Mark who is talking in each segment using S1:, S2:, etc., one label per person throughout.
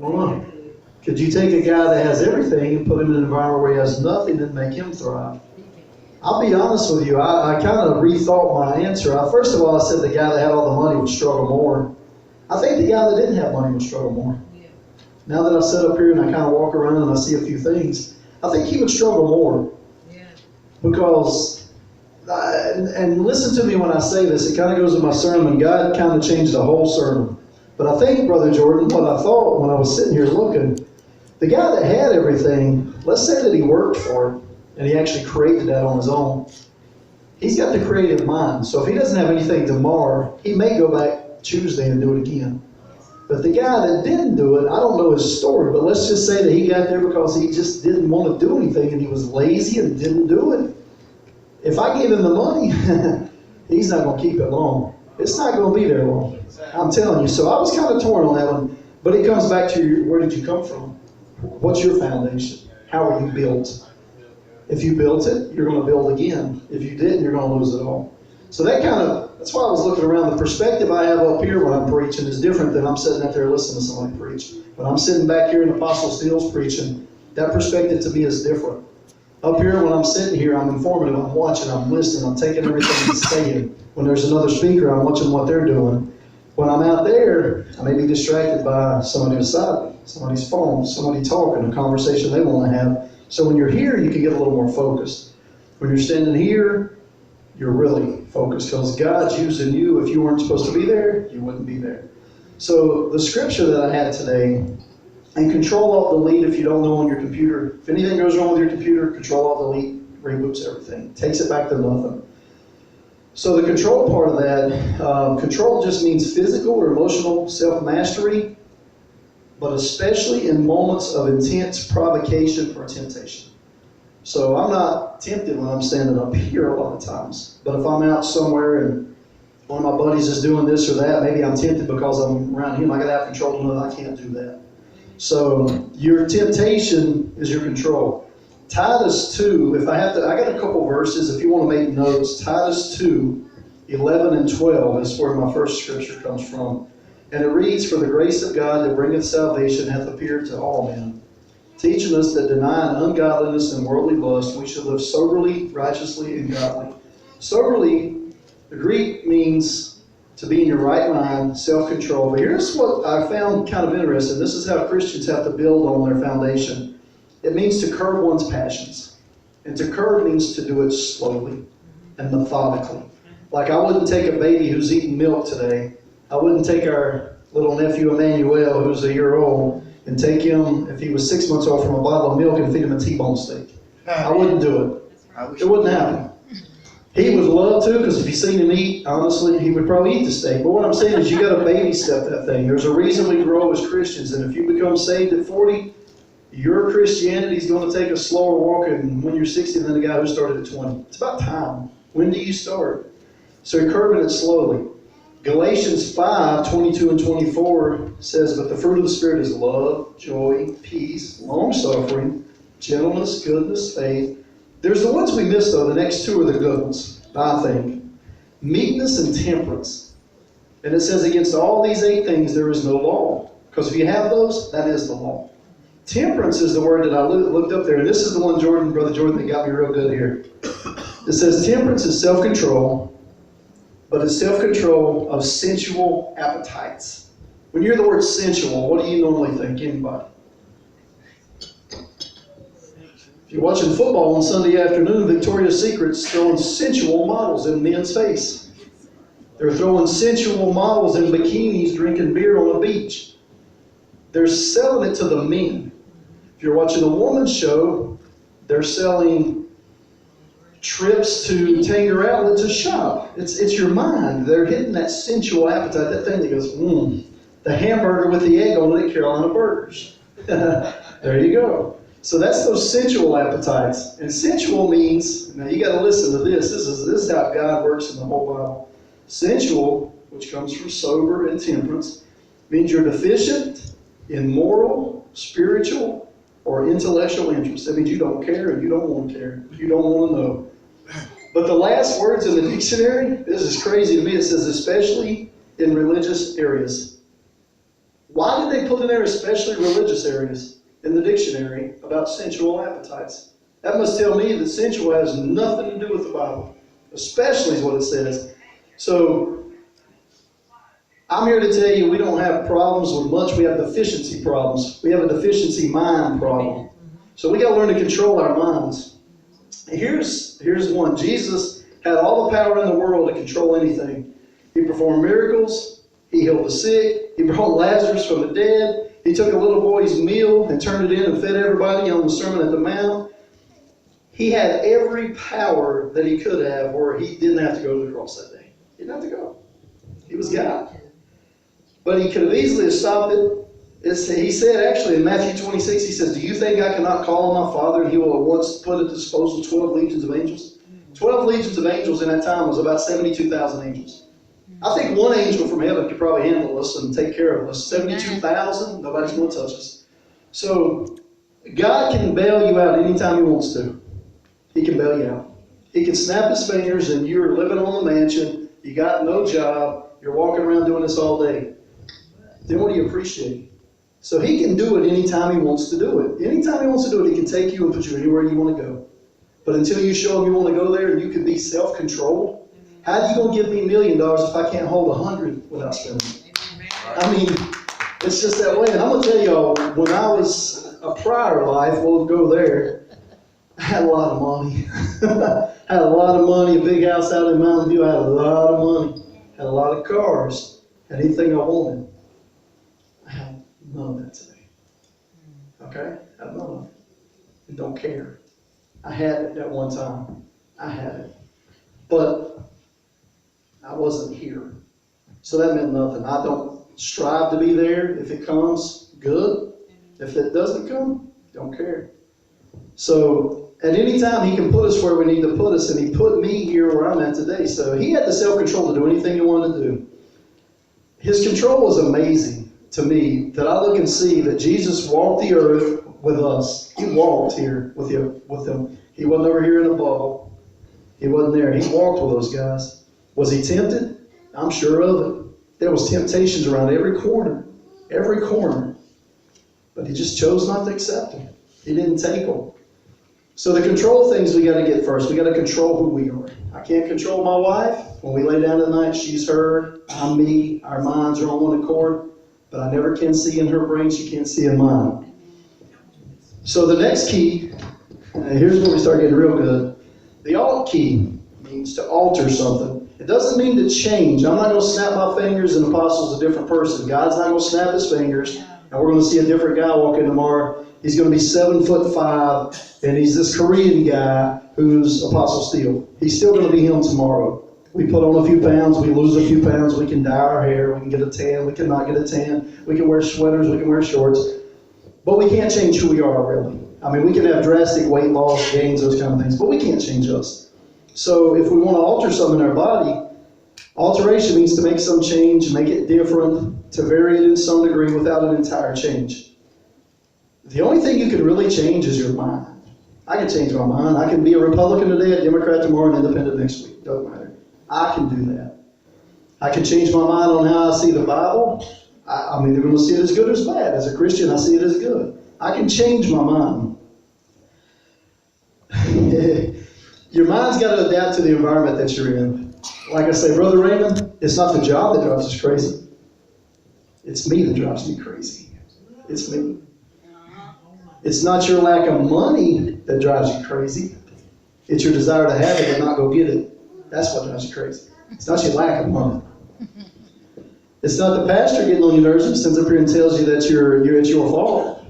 S1: Well, could you take a guy that has everything and put him in an environment where he has nothing and make him thrive? I'll be honest with you, I kind of rethought my answer. First of all, I said the guy that had all the money would struggle more. I think the guy that didn't have money would struggle more. Yeah. Now that I sit up here and I kind of walk around and I see a few things, I think he would struggle more. Yeah. Because, and listen to me when I say this, it kind of goes with my sermon. God kind of changed the whole sermon. But I think, Brother Jordan, what I thought when I was sitting here looking, the guy that had everything, let's say that he worked for it, and he actually created that on his own. He's got the creative mind. So if he doesn't have anything tomorrow, he may go back Tuesday and do it again. But the guy that didn't do it, I don't know his story, but let's just say that he got there because he just didn't want to do anything and he was lazy and didn't do it. If I gave him the money, he's not going to keep it long. It's not going to be there long. I'm telling you. So I was kind of torn on that one. But it comes back to where did you come from? What's your foundation? How are you built? If you built it, you're going to build again. If you didn't, you're going to lose it all. So that's why I was looking around. The perspective I have up here when I'm preaching is different than I'm sitting up there listening to somebody preach. When I'm sitting back here in Apostle Steele's preaching, that perspective to me is different. Up here, when I'm sitting here, I'm informative, I'm watching, I'm listening, I'm taking everything he's saying. When there's another speaker, I'm watching what they're doing. When I'm out there, I may be distracted by somebody beside me, somebody's phone, somebody talking, a conversation they want to have. So when you're here, you can get a little more focused. When you're standing here, you're really focused because God's using you. If you weren't supposed to be there, you wouldn't be there. So the scripture that I had today, and Control-Alt-Delete if you don't know on your computer. If anything goes wrong with your computer, Control-Alt-Delete reboots everything. Takes it back to nothing. So the control part of that, control just means physical or emotional self-mastery, but especially in moments of intense provocation or temptation. So I'm not tempted when I'm standing up here a lot of times. But if I'm out somewhere and one of my buddies is doing this or that, maybe I'm tempted because I'm around him. I got to have control to know that I can't do that. So your temptation is your control. Titus 2, I got a couple verses if you want to make notes. Titus 2, 11 and 12 is where my first scripture comes from. And it reads, "For the grace of God that bringeth salvation hath appeared to all men, teaching us that denying ungodliness and worldly lust, we should live soberly, righteously, and godly." Soberly, the Greek means to be in your right mind, self-control. But here's what I found kind of interesting. This is how Christians have to build on their foundation. It means to curb one's passions. And to curb means to do it slowly and methodically. Like I wouldn't take a baby who's eating milk today. I wouldn't take our little nephew Emmanuel, who's a year old, and take him, if he was 6 months old, from a bottle of milk and feed him a T-bone steak. I wouldn't do it. It wouldn't happen. He would love to, because if you seen him eat, honestly, he would probably eat the steak. But what I'm saying is you got to baby step that thing. There's a reason we grow as Christians, and if you become saved at 40, your Christianity is going to take a slower walk and when you're 60 than the guy who started at 20. It's about time. When do you start? So you're curbing it slowly. Galatians 5, 22 and 24 says, "But the fruit of the Spirit is love, joy, peace, long-suffering, gentleness, goodness, faith." There's the ones we missed, though. The next two are the good ones, I think. Meekness and temperance. And it says, "Against all these 8 things there is no law." Because if you have those, that is the law. Temperance is the word that I looked up there. And this is the one, Brother Jordan, that got me real good here. It says temperance is self-control, but it's self-control of sensual appetites. When you hear the word sensual, what do you normally think? Anybody? If you're watching football on Sunday afternoon, Victoria's Secret's throwing sensual models in men's face. They're throwing sensual models in bikinis drinking beer on a beach. They're selling it to the men. If you're watching a woman's show, they're selling trips to Tanger Outlet to shop. It's your mind. They're hitting that sensual appetite, that thing that goes, the hamburger with the egg on it at Carolina Burgers. There you go. So that's those sensual appetites. And sensual means, now you got to listen to this. This is how God works in the whole Bible. Sensual, which comes from sober and temperance, means you're deficient in moral, spiritual, or intellectual interest. That means you don't care and you don't want to care. You don't want to know. But the last words in the dictionary, this is crazy to me, it says especially in religious areas. Why did they put in there especially religious areas in the dictionary about sensual appetites? That must tell me that sensual has nothing to do with the Bible. Especially is what it says. So, I'm here to tell you we don't have problems with much. We have deficiency problems. We have a deficiency mind problem. So we got to learn to control our minds. Here's one. Jesus had all the power in the world to control anything. He performed miracles. He healed the sick. He brought Lazarus from the dead. He took a little boy's meal and turned it in and fed everybody on the Sermon at the Mount. He had every power that he could have where he didn't have to go to the cross that day. He didn't have to go. He was God. But he could have easily stopped it. He said actually in Matthew 26, he says, do you think I cannot call on my Father and he will at once put at disposal 12 legions of angels? 12 legions of angels in that time was about 72,000 angels. I think one angel from heaven could probably handle us and take care of us. 72,000, nobody's going to touch us. So God can bail you out anytime he wants to. He can bail you out. He can snap his fingers and you're living on the mansion, you got no job, you're walking around doing this all day. Then what do you appreciate? So he can do it anytime he wants to do it. Anytime he wants to do it, he can take you and put you anywhere you want to go. But until you show him you want to go there and you can be self-controlled, how are you going to give me $1 million if I can't hold 100 without spending? I mean, it's just that way. And I'm going to tell y'all, when I was a prior life, we'll go there, I had a lot of money. Had a lot of money, a big house out in Mountain View. I had a lot of money. Had a lot of cars. Had anything I wanted. I have none of that today. Okay? I have none of it. And don't care. I had it at one time. I had it. But I wasn't here. So that meant nothing. I don't strive to be there. If it comes, good. If it doesn't come, don't care. So at any time he can put us where we need to put us, and he put me here where I'm at today. So he had the self-control to do anything he wanted to do. His control was amazing to me, that I look and see that Jesus walked the earth with us. He walked here with them. He wasn't over here in a bubble. He wasn't there. He walked with those guys. Was he tempted? I'm sure of it. There was temptations around every corner. Every corner. But he just chose not to accept them. He didn't take them. So the control things we got to get first. We got to control who we are. I can't control my wife. When we lay down at night, she's her, I'm me. Our minds are on one accord. But I never can see in her brain. She can't see in mine. So the next key, here's where we start getting real good. The alt key means to alter something. It doesn't mean to change. I'm not going to snap my fingers and the apostle's a different person. God's not going to snap his fingers and we're going to see a different guy walk in tomorrow. He's going to be 7'5", and he's this Korean guy who's Apostle Steele. He's still going to be him tomorrow. We put on a few pounds, we lose a few pounds, we can dye our hair, we can get a tan, we cannot get a tan, we can wear sweaters, we can wear shorts. But we can't change who we are, really. I mean, we can have drastic weight loss, gains, those kind of things, but we can't change us. So if we want to alter something in our body, alteration means to make some change, make it different, to vary it in some degree without an entire change. The only thing you can really change is your mind. I can change my mind. I can be a Republican today, a Democrat tomorrow, and independent next week. Doesn't matter. I can do that. I can change my mind on how I see the Bible. I'm either going to see it as good or as bad. As a Christian, I see it as good. I can change my mind. Your mind's got to adapt to the environment that you're in. Like I say, Brother Raymond, it's not the job that drives us crazy. It's me that drives me crazy. It's me. It's not your lack of money that drives you crazy. It's your desire to have it and not go get it. That's what drives you crazy. It's not your lack of money. It's not the pastor getting on your nerves and stands up here and tells you that it's your fault.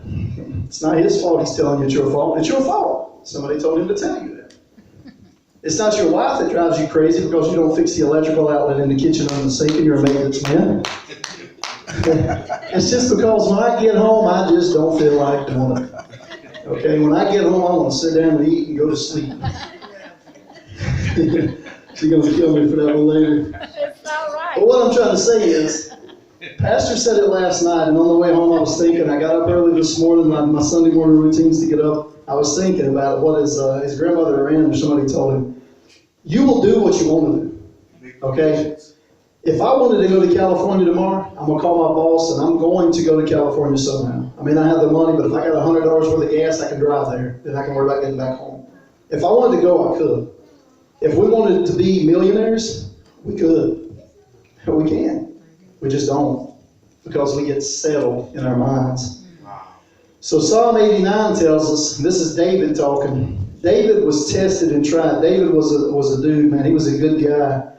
S1: It's not his fault he's telling you it's your fault. It's your fault. Somebody told him to tell you that. It's not your wife that drives you crazy because you don't fix the electrical outlet in the kitchen on the sink and you're a maintenance man. It's just because when I get home, I just don't feel like doing it. Okay, when I get home, I want to sit down and eat and go to sleep. She's going to kill me for that one later.
S2: It's all right.
S1: But what I'm trying to say is, Pastor said it last night, and on the way home I was thinking, I got up early this morning, my Sunday morning routines to get up. I was thinking about what his grandmother or somebody told him. You will do what you want to do. Okay? If I wanted to go to California tomorrow, I'm going to call my boss and I'm going to go to California somehow. I may not have the money, but if I got $100 worth of gas, I can drive there. Then I can worry about getting back home. If I wanted to go, I could. If we wanted to be millionaires, we could. We can. We just don't, because we get settled in our minds. So Psalm 89 tells us, and this is David talking. David was tested and tried. David was a dude, man. He was a good guy.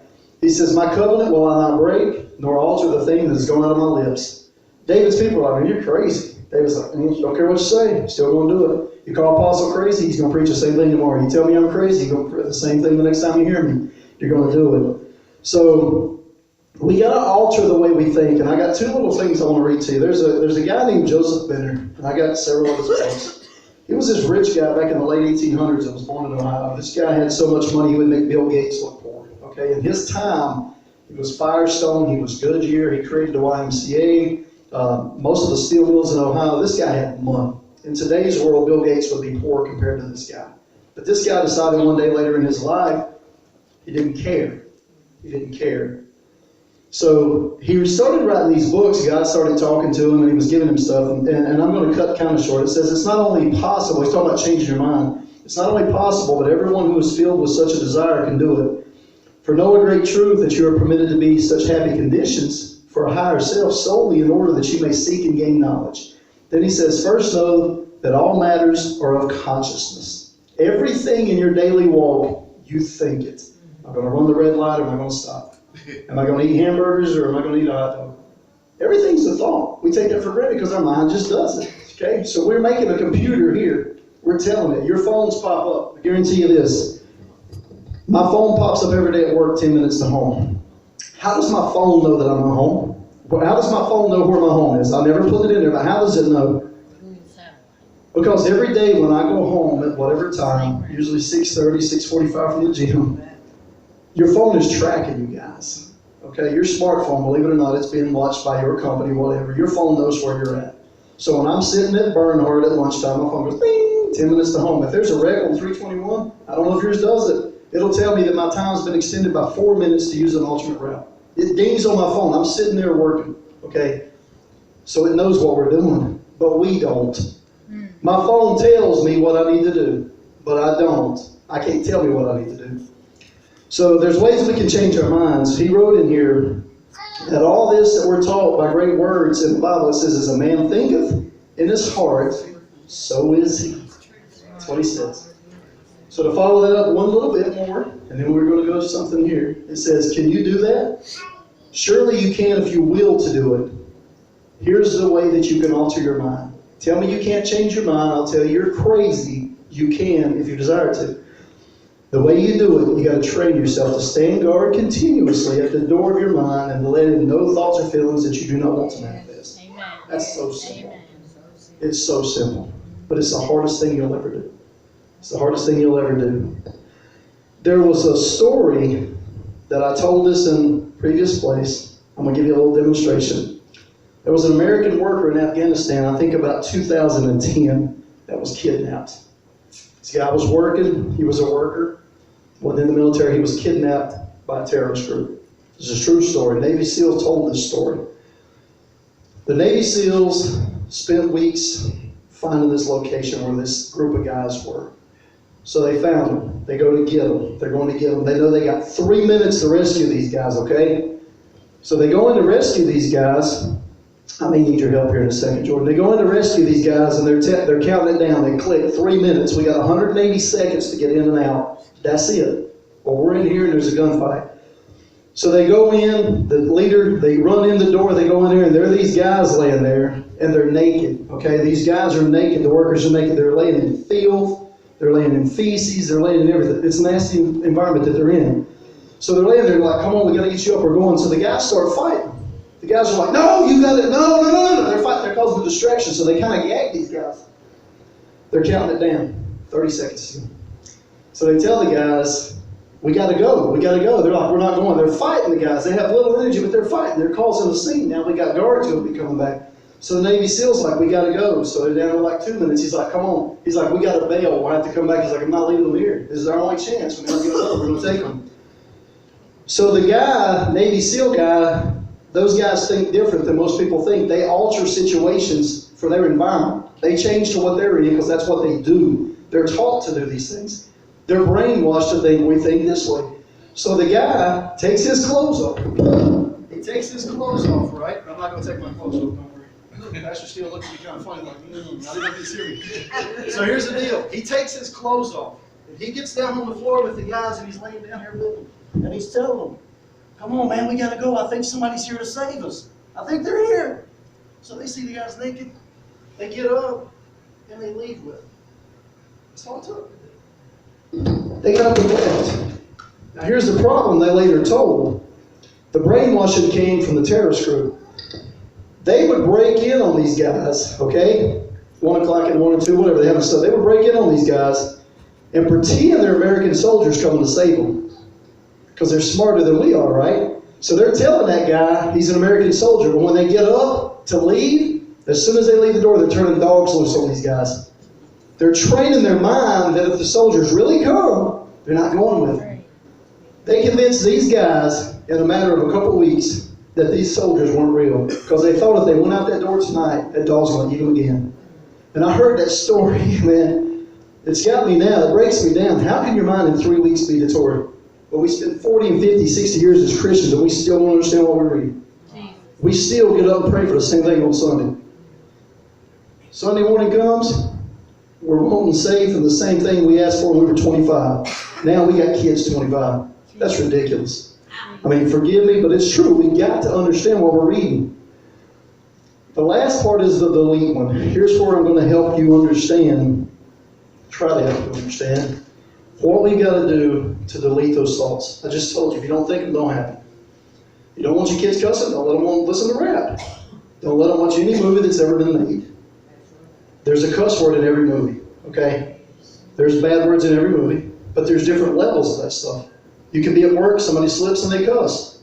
S1: He says, my covenant will I not break, nor alter the thing that has gone out of my lips. David's people are like, you're crazy. David's like, don't care what you say, I'm still going to do it. You call Apostle crazy, he's going to preach the same thing tomorrow. You tell me I'm crazy, he's going to preach the same thing the next time you hear me. You're going to do it. So we got to alter the way we think. And I got two little things I want to read to you. There's a guy named Joseph Benner, and I got several of his books. He was this rich guy back in the late 1800s that was born in Ohio. This guy had so much money he would make Bill Gates look poor. Okay, in his time, he was Firestone, he was Goodyear, he created the YMCA, most of the steel mills in Ohio. This guy had money. In today's world, Bill Gates would be poor compared to this guy. But this guy decided one day later in his life, he didn't care. He didn't care. So he started writing these books. God started talking to him, and he was giving him stuff. And I'm going to cut kind of short. It says it's not only possible, he's talking about changing your mind. It's not only possible, but everyone who is filled with such a desire can do it. For know a great truth that you are permitted to be such happy conditions for a higher self solely in order that you may seek and gain knowledge. Then he says, first know that all matters are of consciousness. Everything in your daily walk, you think it. Am I going to run the red light or am I going to stop? Am I going to eat hamburgers or am I going to eat a hot dog? Everything's a thought. We take that for granted because our mind just does it. Okay? So we're making a computer here. We're telling it. Your phones pop up. I guarantee you this. My phone pops up every day at work 10 minutes to home. How does my phone know that I'm at home? How does my phone know where my home is? I never put it in there, but how does it know? Because every day when I go home at whatever time, usually 6:30, 6:45 from the gym, your phone is tracking you guys. Okay, your smartphone, believe it or not, it's being watched by your company, whatever. Your phone knows where you're at. So when I'm sitting at Bernhard at lunchtime, my phone goes, ding, 10 minutes to home. If there's a wreck on 321, I don't know if yours does it. It'll tell me that my time's been extended by 4 minutes to use an alternate route. It dings on my phone. I'm sitting there working, okay? So it knows what we're doing, but we don't. My phone tells me what I need to do, but I don't. I can't tell me what I need to do. So there's ways we can change our minds. He wrote in here that all this that we're taught by great words in the Bible, it says, as a man thinketh in his heart, so is he. That's what he says. So to follow that up one little bit more, and then we're going to go to something here. It says, can you do that? Surely you can if you will to do it. Here's the way that you can alter your mind. Tell me you can't change your mind. I'll tell you you're crazy. You can if you desire to. The way you do it, you got to train yourself to stand guard continuously at the door of your mind and to let in no thoughts or feelings that you do not want to manifest. Amen. That's so simple. Amen. It's so simple. But it's the hardest thing you'll ever do. It's the hardest thing you'll ever do. There was a story that I told this in previous place. I'm going to give you a little demonstration. There was an American worker in Afghanistan, I think about 2010, that was kidnapped. This guy was working. He was a worker. Within the military, he was kidnapped by a terrorist group. This is a true story. Navy SEALs told this story. The Navy SEALs spent weeks finding this location where this group of guys were. So they found them. They go to get them. They're going to get them. They know they got 3 minutes to rescue these guys, okay? So they go in to rescue these guys. I may need your help here in a second, Jordan. They go in to rescue these guys, and they're counting it down. They click 3 minutes. We got 180 seconds to get in and out. That's it. Well, we're in here, and there's a gunfight. So they go in. The leader, they run in the door. They go in there, and there are these guys laying there, and they're naked. Okay, these guys are naked. The workers are naked. They're laying in filth. They're laying in feces. They're laying in everything. It's a nasty environment that they're in. So they're laying there like, come on, we got to get you up. We're going. So the guys start fighting. The guys are like, no, you got it. No. They're fighting. They're causing a distraction. So they kind of gag these guys. They're counting it down. 30 seconds. So they tell the guys, we got to go. We got to go. They're like, we're not going. They're fighting the guys. They have little energy, but they're fighting. They're causing a scene. Now we got guards who will be coming back. So the Navy SEAL's like, we got to go. So they're down to like 2 minutes. He's like, come on. He's like, we got to bail. We'll have to come back. He's like, I'm not leaving them here. This is our only chance. We're going to get them. We're going to take them. So the guy, Navy SEAL guy, those guys think different than most people think. They alter situations for their environment. They change to what they're in because that's what they do. They're taught to do these things. They're brainwashed to think we think this way. So the guy takes his clothes off. He takes his clothes off, right? I'm not going to take my clothes off, don't worry. Pastor Steele looked at me kind of funny, like, I didn't know if he's hear me. So here's the deal. He takes his clothes off. And he gets down on the floor with the guys, and he's laying down here with them. And he's telling them, come on, man, we got to go. I think somebody's here to save us. I think they're here. So they see the guys naked. They get up, and they leave with them. That's all it took. They got up and left. Now here's the problem they later told. The brainwashing came from the terrorist group. They would break in on these guys, okay? 1 o'clock and 1 and 2, whatever they haven't stuff. They would break in on these guys and pretend they're American soldiers coming to save them. Because they're smarter than we are, right? So they're telling that guy he's an American soldier. But when they get up to leave, as soon as they leave the door, they're turning dogs loose on these guys. They're training their mind that if the soldiers really come, they're not going with them. They convinced these guys in a matter of a couple of weeks that these soldiers weren't real. Because they thought if they went out that door tonight, that dog's going to eat them again. And I heard that story, man. It's got me now. It breaks me down. How can your mind in 3 weeks be detoured? But we spend 40 and 50, 60 years as Christians and we still don't understand what we're reading. We still get up and pray for the same thing on Sunday. Sunday morning comes, we're wanting safe and the same thing we asked for when we were 25. Now we got kids 25. That's ridiculous. I mean, forgive me, but it's true. We got to understand what we're reading. The last part is the delete one. Here's where I'm going to help you understand, try to help you understand, what we got to do to delete those thoughts. I just told you, if you don't think them, don't happen. You don't want your kids cussing, don't let them listen to rap. Don't let them watch any movie that's ever been made. There's a cuss word in every movie, okay? There's bad words in every movie, but there's different levels of that stuff. You can be at work, somebody slips and they cuss.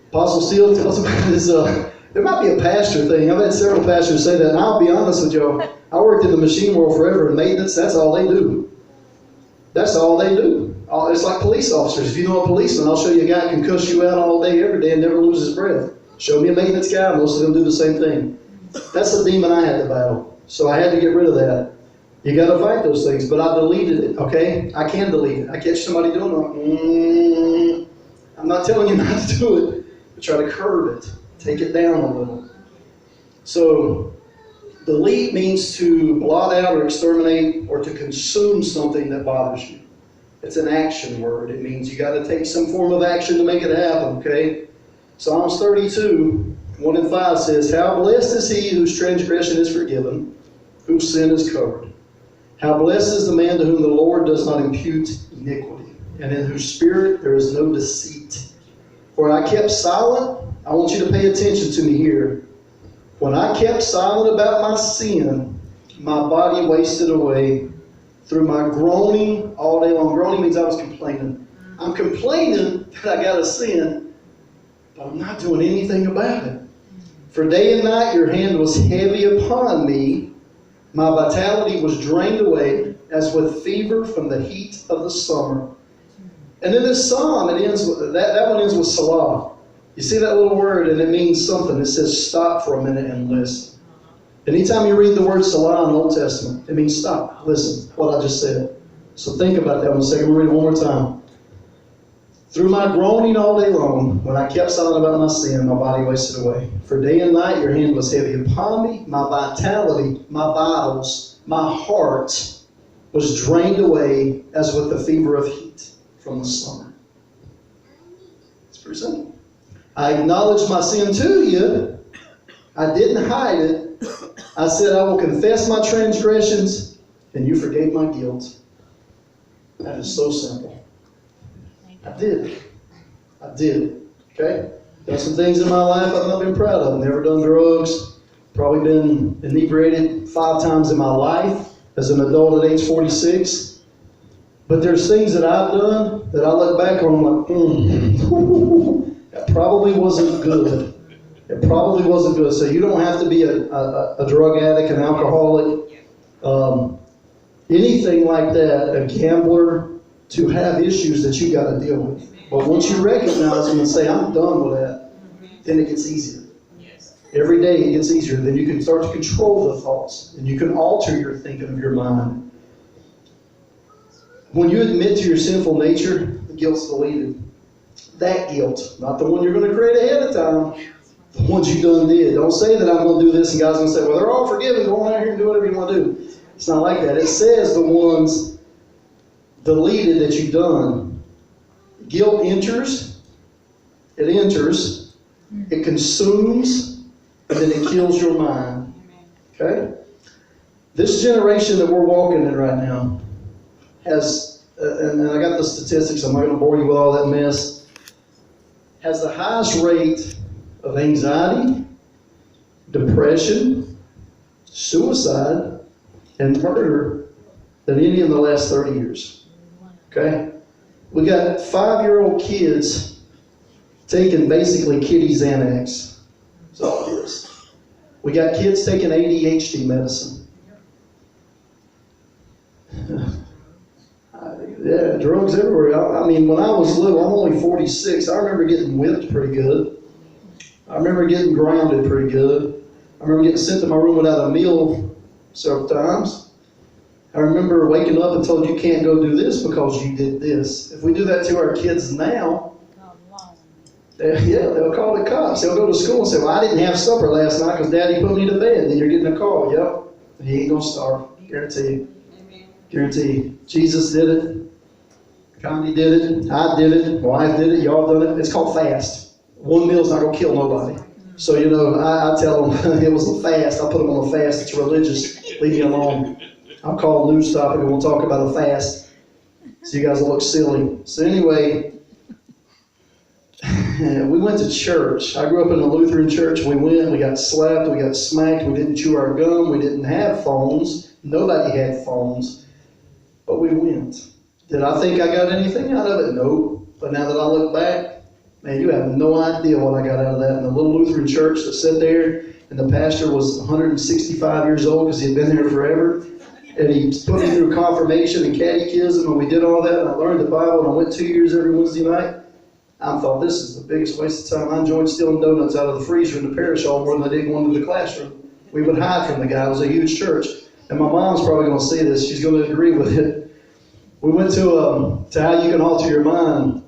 S1: Apostle Steele tells about this, there might be a pastor thing. I've had several pastors say that, and I'll be honest with you, I worked in the machine world forever, and maintenance, that's all they do. That's all they do. It's like police officers. If you know a policeman, I'll show you a guy who can cuss you out all day, every day, and never lose his breath. Show me a maintenance guy, most of them do the same thing. That's the demon I had to battle. So I had to get rid of that. You got to fight those things, but I deleted it, okay? I can delete it. I catch somebody doing it. I'm not telling you not to do it, but try to curb it. Take it down a little. So, delete means to blot out or exterminate or to consume something that bothers you. It's an action word. It means you got to take some form of action to make it happen, okay? Psalms 32, 1 and 5 says, How blessed is he whose transgression is forgiven, whose sin is covered. How blessed is the man to whom the Lord does not impute iniquity, and in whose spirit there is no deceit. For I kept silent. I want you to pay attention to me here. When I kept silent about my sin, my body wasted away through my groaning all day long. Groaning means I was complaining. I'm complaining that I got a sin, but I'm not doing anything about it. For day and night your hand was heavy upon me. My vitality was drained away as with fever from the heat of the summer. And in this psalm, it ends with, that one ends with Salah. You see that little word, and it means something. It says stop for a minute and listen. Anytime you read the word Salah in the Old Testament, it means stop, listen, what I just said. So think about that one a second. We'll read it one more time. Through my groaning all day long, when I kept silent about my sin, my body wasted away. For day and night your hand was heavy upon me. My vitality, my vitals, my heart was drained away as with the fever of heat from the summer. It's pretty simple. I acknowledged my sin to you. I didn't hide it. I said, I will confess my transgressions, and you forgave my guilt. That is so simple. I did. I did. Okay? Done some things in my life I've not been proud of. Never done drugs. Probably been inebriated 5 times in my life as an adult at age 46. But there's things that I've done that I look back on like, that probably wasn't good. It probably wasn't good. So you don't have to be a drug addict, an alcoholic, anything like that, a gambler. to have issues that you got to deal with. But once you recognize them and say, I'm done with that, then it gets easier. Every day it gets easier. Then you can start to control the thoughts, and you can alter your thinking of your mind. When you admit to your sinful nature, the guilt's deleted. That guilt, not the one you're going to create ahead of time, the ones you done did. Don't say that I'm going to do this, and God's going to say, well, they're all forgiven. Go on out here and do whatever you want to do. It's not like that. It says the ones deleted that you've done. Guilt enters, it consumes, and then it kills your mind. Okay? This generation that we're walking in right now has, and I got the statistics, I'm not going to bore you with all that mess, has the highest rate of anxiety, depression, suicide, and murder than any in the last 30 years. Okay? We got 5-year-old kids taking basically kiddie Xanax. That's all it is. We got kids taking ADHD medicine. Yeah, drugs everywhere. I mean, when I was little, I'm only 46. I remember getting whipped pretty good. I remember getting grounded pretty good. I remember getting sent to my room without a meal several times. I remember waking up and told you can't go do this because you did this. If we do that to our kids now, they'll call the cops. They'll go to school and say, well, I didn't have supper last night because Daddy put me to bed. Then you're getting a call. Yep, he ain't going to starve. Guarantee you. Guarantee you. Jesus did it. Condi did it. I did it. Wife did it. Y'all done it. It's called fast. One meal's not going to kill nobody. So, I tell them it was a fast. I put them on a fast. It's religious. Leave me alone. I'll call a news topic and we'll talk about a fast. So you guys will look silly. So anyway, we went to church. I grew up in a Lutheran church. We went. We got slapped. We got smacked. We didn't chew our gum. We didn't have phones. Nobody had phones. But we went. Did I think I got anything out of it? No. But now that I look back, man, you have no idea what I got out of that. In a little Lutheran church that sat there, and the pastor was 165 years old because he had been there forever. And he put me through confirmation and catechism, and we did all that, and I learned the Bible, and I went 2 years every Wednesday night. I thought, this is the biggest waste of time. I enjoyed stealing donuts out of the freezer in the parish hall more than I did going to the classroom. We would hide from the guy. It was a huge church. And my mom's probably going to see this. She's going to agree with it. We went to how you can alter your mind.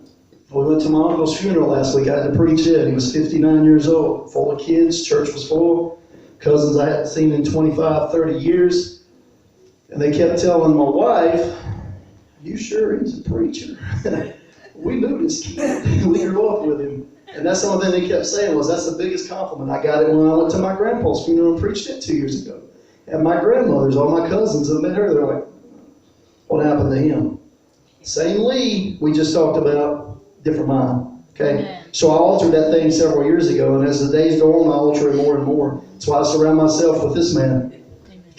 S1: We went to my uncle's funeral last week. I had to preach it. He was 59 years old, full of kids. Church was full. Cousins I hadn't seen in 25, 30 years. And they kept telling my wife, you sure he's a preacher? We knew this kid. We grew up with him. And that's the only thing they kept saying was, that's the biggest compliment. I got it when I went to my grandpa's funeral and preached it 2 years ago. And my grandmothers, all my cousins that met her, they're like, what happened to him? Same Lee, we just talked about, different mind. Okay? Yeah. So I altered that thing several years ago, and as the days go on, I alter it more and more. That's why I surround myself with this man.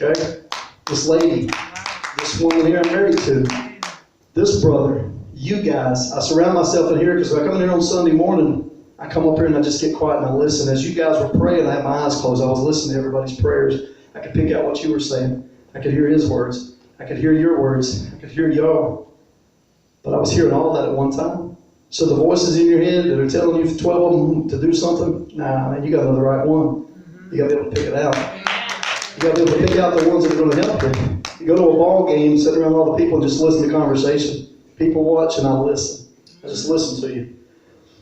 S1: Okay? This lady, this woman here I'm married to, this brother, you guys. I surround myself in here because when I come in here on Sunday morning, I come up here and I just get quiet and I listen. As you guys were praying, I had my eyes closed. I was listening to everybody's prayers. I could pick out what you were saying. I could hear his words. I could hear your words. I could hear y'all. But I was hearing all that at one time. So the voices in your head that are telling you 12 of them to do something, nah, man, you got to know the right one. You got to be able to pick it out. You got to be able to pick out the ones that are going to help you. You go to a ball game, sit around all the people and just listen to conversation. People watch and I listen. I just listen to you.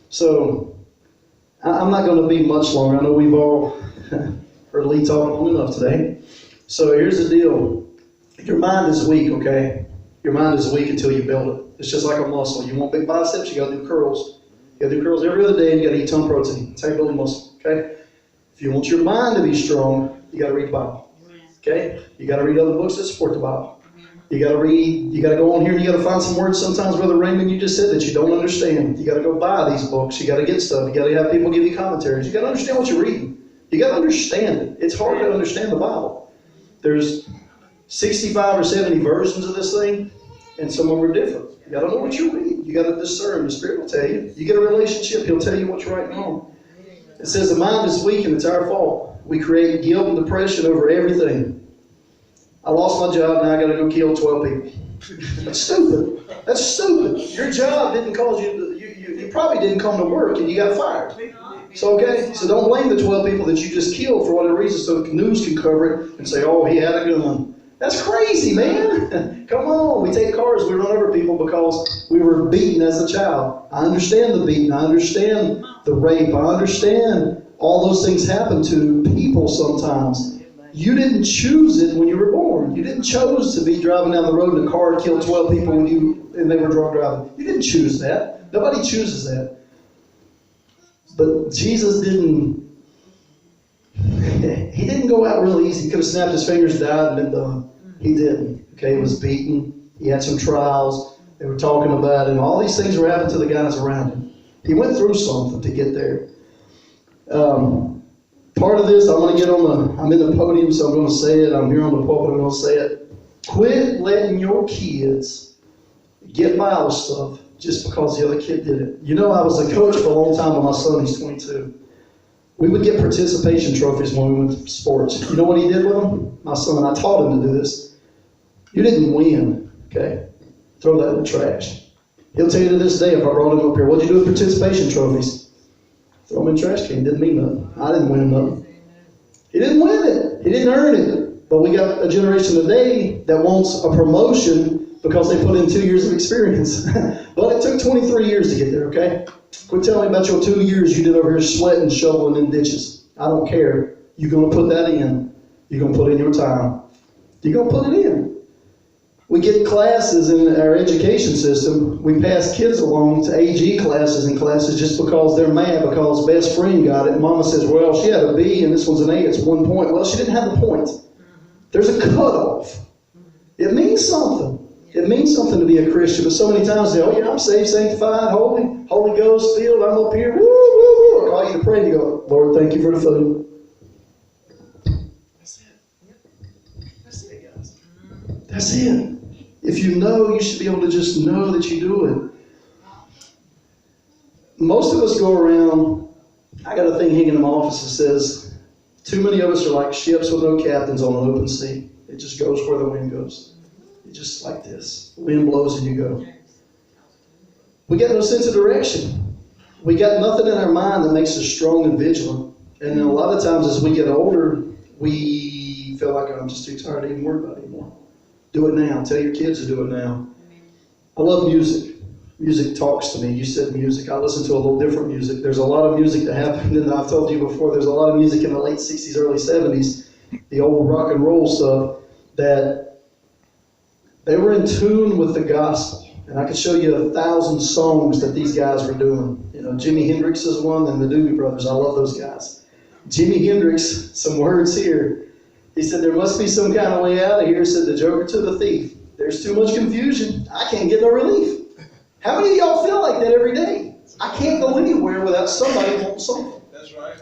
S1: So I'm not going to be much longer. I know we've all heard Lee talk long enough today. So here's the deal. Your mind is weak, okay? Your mind is weak until you build it. It's just like a muscle. You want big biceps, you got to do curls. You got to do curls every other day, and you got to eat ton of protein. That's how you build a muscle, okay? If you want your mind to be strong, you got to read the Bible, okay? You got to read other books that support the Bible. You got to read, you got to go on here and you got to find some words sometimes, Brother Raymond, you just said that you don't understand. You got to go buy these books. You got to get stuff. You got to have people give you commentaries. You got to understand what you're reading. You got to understand it. It's hard to understand the Bible. There's 65 or 70 versions of this thing, and some of them are different. You got to know what you read. You got to discern. The Spirit will tell you. You get a relationship, He'll tell you what's right and wrong. It says the mind is weak and it's our fault. We create guilt and depression over everything. I lost my job, now I got to go kill 12 people. That's stupid. That's stupid. Your job didn't cause you probably didn't come to work and you got fired. So, okay? So don't blame the 12 people that you just killed for whatever reason so the news can cover it and say, oh, he had a gun. That's crazy, man. Come on. We take cars, we run over people because we were beaten as a child. I understand the beating. I understand the rape. I understand all those things happen to people sometimes. You didn't choose it when you were born. You didn't choose to be driving down the road in a car and kill 12 people and they were drunk driving. You didn't choose that. Nobody chooses that. But Jesus didn't, he didn't go out real easy. He could have snapped his fingers and died and been done. He didn't. Okay, he was beaten. He had some trials. They were talking about him. All these things were happening to the guys around him. He went through something to get there. Part of this, I'm in the podium, so I'm going to say it. I'm here on the pulpit, I'm going to say it. Quit letting your kids get Bible stuff just because the other kid did it. You know, I was a coach for a long time with my son. He's 22. We would get participation trophies when we went to sports. You know what he did with them? My son, I taught him to do this. You didn't win, okay? Throw that in the trash. He'll tell you to this day if I brought him up here, what'd you do with participation trophies? Throw them in the trash can. Didn't mean nothing. I didn't win nothing. He didn't win it. He didn't earn it. But we got a generation today that wants a promotion because they put in 2 years of experience. But it took 23 years to get there, okay? Quit telling me about your 2 years you did over here sweating, shoveling in ditches. I don't care. You're going to put that in. You're going to put in your time. You're going to put it in. We get classes in our education system. We pass kids along to AG classes and classes just because they're mad because best friend got it. And mama says, well, she had a B and this one's an A. It's 1 point. Well, she didn't have the point. There's a cutoff. It means something. It means something to be a Christian. But so many times they say, oh yeah, I'm saved, sanctified, holy, Holy Ghost filled. I'm up here. Woo, woo, woo. I call you to pray and you go, Lord, thank you for the food. That's it. That's it, guys. That's it. If you know, you should be able to just know that you do it. Most of us go around, I got a thing hanging in my office that says, too many of us are like ships with no captains on an open sea. It just goes where the wind goes. It's just like this. Wind blows and you go. We got no sense of direction. We got nothing in our mind that makes us strong and vigilant. And then a lot of times as we get older, we feel like I'm just too tired to even worry about it anymore. Do it now. Tell your kids to do it now. I love music. Music talks to me. You said music. I listen to a little different music. There's a lot of music that happened, and I've told you before, there's a lot of music in the late 60s, early 70s, the old rock and roll stuff, that they were in tune with the gospel. And I could show you 1,000 songs that these guys were doing. You know, Jimi Hendrix is one, and the Doobie Brothers. I love those guys. Jimi Hendrix, some words here. He said, there must be some kind of way out of here, said the joker to the thief. There's too much confusion. I can't get no relief. How many of y'all feel like that every day? I can't go anywhere without somebody wanting something. That's right.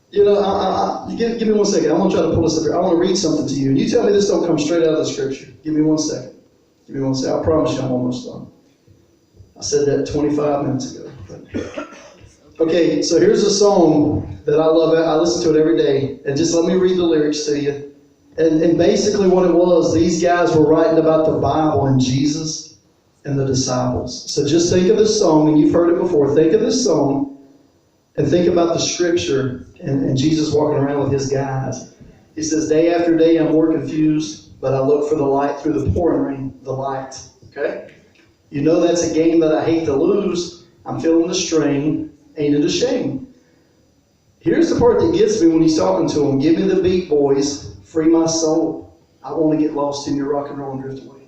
S1: You know, give me 1 second. I'm going to try to pull this up here. I want to read something to you. And you tell me this don't come straight out of the scripture. Give me 1 second. Give me 1 second. I promise you I'm almost done. I said that 25 minutes ago. Okay, so here's a song that I love. I listen to it every day. And just let me read the lyrics to you. And basically what it was, these guys were writing about the Bible and Jesus and the disciples. So just think of this song, and you've heard it before. Think of this song and think about the scripture and Jesus walking around with his guys. He says, day after day I'm more confused, but I look for the light through the pouring rain, the light. Okay? You know that's a game that I hate to lose. I'm feeling the strain. Ain't it a shame? Here's the part that gets me when he's talking to them. Give me the beat, boys. Free my soul. I want to get lost in your rock and roll and drift away.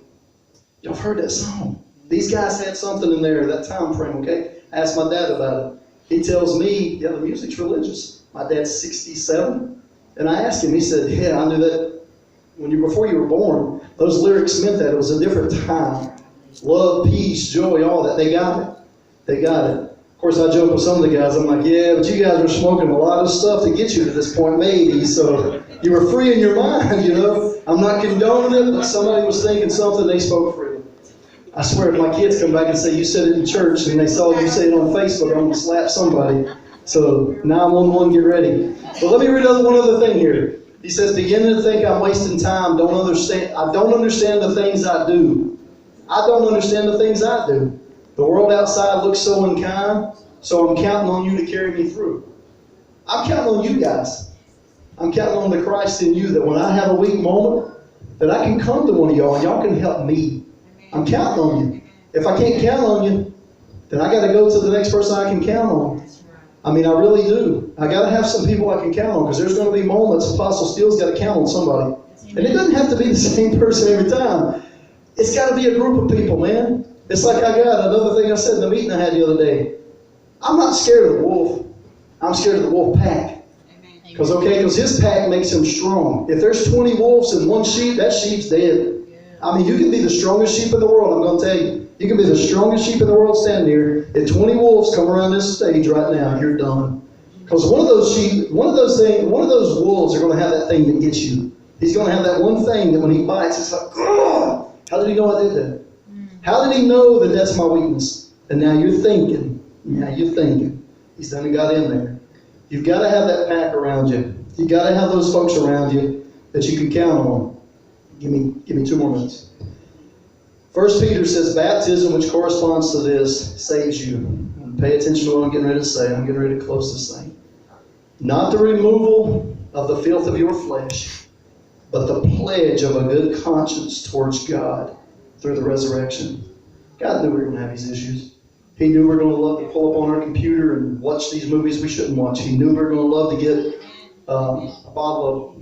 S1: Y'all have heard that song. These guys had something in there, that time frame, okay? I asked my dad about it. He tells me, yeah, the music's religious. My dad's 67. And I asked him, he said, yeah, I knew that before you were born, those lyrics meant that. It was a different time. Love, peace, joy, all that. They got it. They got it. Of course, I joke with some of the guys. I'm like, yeah, but you guys were smoking a lot of stuff to get you to this point, maybe. So you were free in your mind, you know. I'm not condoning it, but somebody was thinking something, they spoke freely. I swear, if my kids come back and say, you said it in church, and they saw you say it on Facebook, I'm going to slap somebody. So 911, get ready. But let me read one other thing here. He says, beginning to think I'm wasting time. I don't understand the things I do. I don't understand the things I do. The world outside looks so unkind, so I'm counting on you to carry me through. I'm counting on you guys. I'm counting on the Christ in you, that when I have a weak moment, that I can come to one of y'all and y'all can help me. I'm counting on you. If I can't count on you, then I got to go to the next person I can count on. I mean, I really do. I got to have some people I can count on, because there's going to be moments Apostle Steele's got to count on somebody. And it doesn't have to be the same person every time. It's got to be a group of people, man. It's like I got another thing I said in the meeting I had the other day. I'm not scared of the wolf. I'm scared of the wolf pack. Because his pack makes him strong. If there's 20 wolves and one sheep, that sheep's dead. I mean, you can be the strongest sheep in the world, I'm going to tell you. You can be the strongest sheep in the world standing here. If 20 wolves come around this stage right now, you're done. Because one of those wolves are going to have that thing that gets you. He's going to have that one thing that when he bites, it's like, oh, how did he know I did that? How did he know that that's my weakness? And now you're thinking. He's done got in there. You've got to have that pack around you. You've got to have those folks around you that you can count on. Give me 2 more minutes. 1 Peter says, baptism, which corresponds to this, saves you. And pay attention to what I'm getting ready to say. I'm getting ready to close this thing. Not the removal of the filth of your flesh, but the pledge of a good conscience towards God through the resurrection. God knew we were going to have these issues. He knew we were going to love to pull up on our computer and watch these movies we shouldn't watch. He knew we were going to love to get a bottle of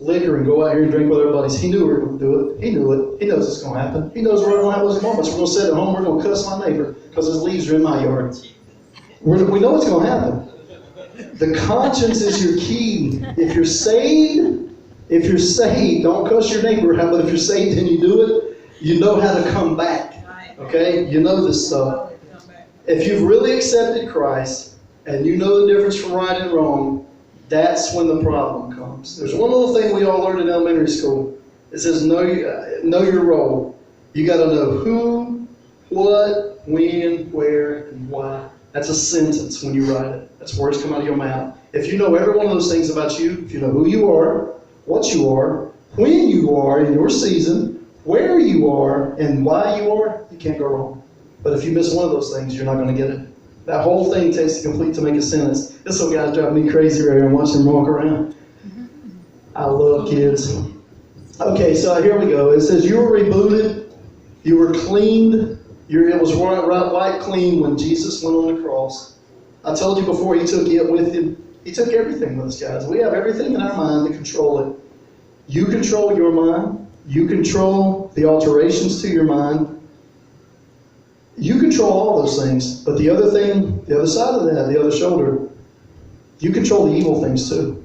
S1: liquor and go out here and drink with our buddies. He knew we were going to do it. He knew it. He knows it's going to happen. He knows we're going to have those moments. We're going to sit at home. We're going to cuss my neighbor because his leaves are in my yard. We know it's going to happen. The conscience is your key. If you're saved, don't cuss your neighbor out, but if you're saved and you do it, you know how to come back. Okay? You know this stuff. If you've really accepted Christ and you know the difference from right and wrong, that's when the problem comes. There's one little thing we all learned in elementary school. It says know your role. You got to know who, what, when, where, and why. That's a sentence when you write it. That's words come out of your mouth. If you know every one of those things about you, if you know who you are, what you are, when you are in your season, where you are, and why you are, you can't go wrong. But if you miss one of those things, you're not going to get it. That whole thing takes to complete to make a sentence. This little guy's driving me crazy right here and watching him walk around. I love kids. Okay, so here we go. It says you were rebooted, you were cleaned. It was white clean when Jesus went on the cross. I told you before, he took it with him. He took everything with us, guys. We have everything in our mind to control it. You control your mind. You control the alterations to your mind. You control all those things. But the other thing, the other side of that, the other shoulder, you control the evil things too.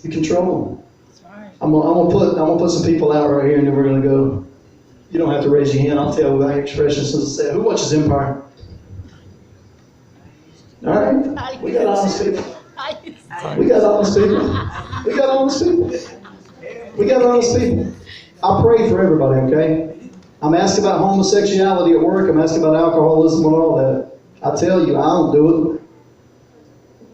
S1: You control them. That's right. I'm gonna put some people out right here, and then we're gonna go. You don't have to raise your hand. I'll tell you my expressions since I said, who watches Empire? All right. We got honest people. We got honest people. We got honest people. We got honest people. I pray for everybody, okay? I'm asking about homosexuality at work. I'm asking about alcoholism and all that. I tell you, I don't do it.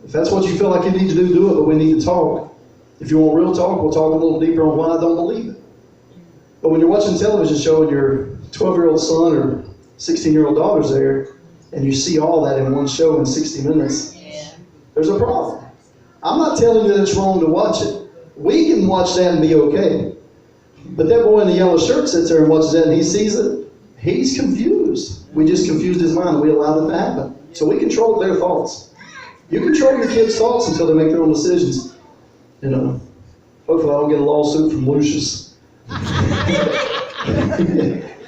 S1: If that's what you feel like you need to do it, but we need to talk. If you want real talk, we'll talk a little deeper on why I don't believe it. But when you're watching a television show and your 12-year-old son or 16-year-old daughter's there, and you see all that in one show in 60 minutes, there's a problem. I'm not telling you that it's wrong to watch it. We can watch that and be okay. But that boy in the yellow shirt sits there and watches that and he sees it. He's confused. We just confused his mind. We allowed it to happen. So we control their thoughts. You control your kids' thoughts until they make their own decisions. You know, hopefully I don't get a lawsuit from Lucius.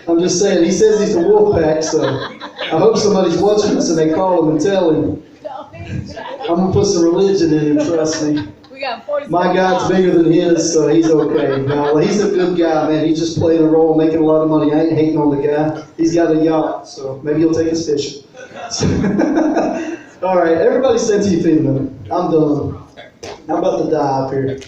S1: I'm just saying, he says he's a wolf pack, so I hope somebody's watching this and they call him and tell him. I'm going to put some religion in him, trust me. My God's bigger than his, so he's okay. No, he's a good guy, man. He's just playing a role, making a lot of money. I ain't hating on the guy. He's got a yacht, so maybe he'll take us fishing. All right, everybody stand to your feet a minute. I'm done. I'm about to die up here.